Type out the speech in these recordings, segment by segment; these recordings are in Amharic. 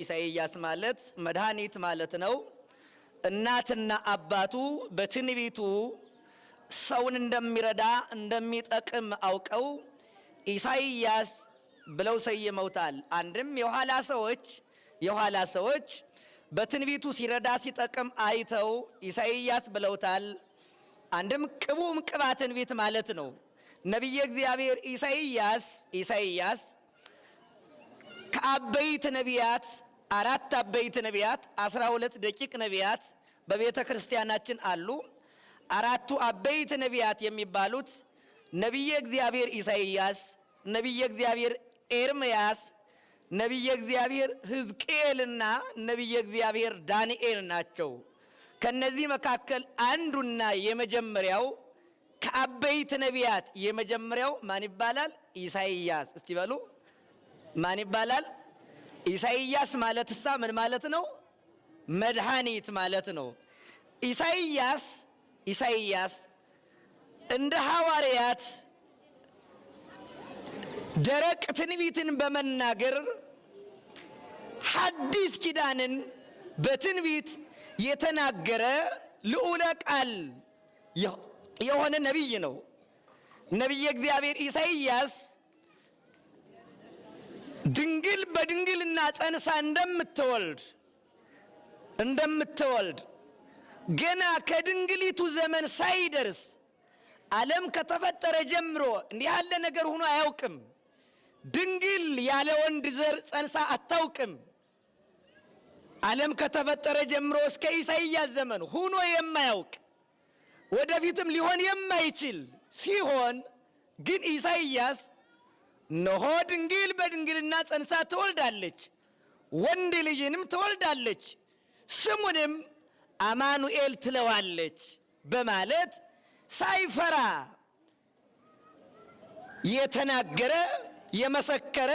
ኢሳይያስ ማለት መድኃኒት ማለት ነው። እናትና አባቱ በትንቢቱ ሰውን እንደሚረዳ እንደሚጠቅም አውቀው ኢሳይያስ ብለው ሰይመውታል። አንድም የኋላ ሰዎች በትንቢቱ ሲረዳ ሲጠቅም አይተው ኢሳይያስ ብለውታል። አንድም ቅቡም ቅባ ትንቢት ማለት ነው። ነቢየ እግዚአብሔር ኢሳይያስ ከአበይት ነቢያት 4 አበይት ነቢያት 12 ደቂቅ ነቢያት በቤተ ክርስቲያናችን አሉ። 4ቱ አበይት ነቢያት የሚባሉት ነቢየ እግዚአብሔር ኢሳይያስ፣ ነቢየ እግዚአብሔር ኤርምያስ፣ ነቢየ እግዚአብሔር ሕዝቅኤልና ነቢየ እግዚአብሔር ዳንኤል ናቸው። ከነዚህ መካከል አንዱና የመጀመሪያው ከአበይት ነቢያት የመጀመሪያው ማን ይባላል? ኢሳይያስ። እስቲ በሉ ማን ይባላል? ኢሳይያስ ማለትሳ ምን ማለት ነው? መድኃኒት ማለት ነው። ኢሳይያስ እንደ ሐዋርያት ደረቅ ትንቢትን በመናገር ሐዲስ ኪዳንን በትንቢት የተናገረ ልዑለ ቃል የሆነ ነቢይ ነው። ነቢየ እግዚአብሔር ኢሳይያስ ድንግል በድንግልና ጸንሳ እንደምትወልድ ገና ከድንግሊቱ ዘመን ሳይደርስ ዓለም ከተፈጠረ ጀምሮ እንዲህ ያለ ነገር ሆኖ አያውቅም። ድንግል ያለ ወንድ ዘር ጸንሳ አታውቅም። ዓለም ከተፈጠረ ጀምሮ እስከ ኢሳይያስ ዘመን ሆኖ የማያውቅ ወደፊትም ሊሆን የማይችል ሲሆን ግን ኢሳይያስ እነሆ ድንግል በድንግልና ጸንሳ ትወልዳለች፣ ወንድ ልጅንም ትወልዳለች፣ ስሙንም አማኑኤል ትለዋለች በማለት ሳይፈራ የተናገረ የመሰከረ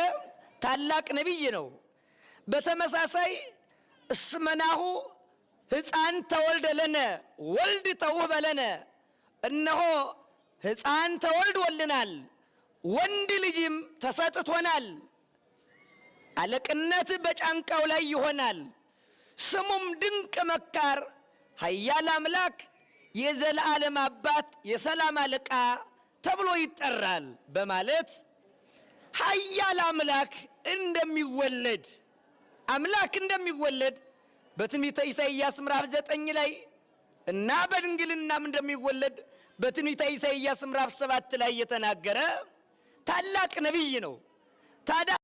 ታላቅ ነቢይ ነው። በተመሳሳይ እስመናሁ ሕፃን ተወልደ ለነ ወልድ ተውህበ ለነ፣ እነሆ ሕፃን ተወልዶልናል ወንድ ልጅም ተሰጥቶናል፣ አለቅነት በጫንቃው ላይ ይሆናል፣ ስሙም ድንቅ መካር፣ ኃያል አምላክ፣ የዘላለም አባት፣ የሰላም አለቃ ተብሎ ይጠራል በማለት ኃያል አምላክ እንደሚወለድ በትንቢተ ኢሳይያስ ምዕራፍ 9 ላይ እና በድንግልናም እንደሚወለድ በትንቢተ ኢሳይያስ ምዕራፍ 7 ላይ የተናገረ ታላቅ ነቢይ ነው። ታዲያ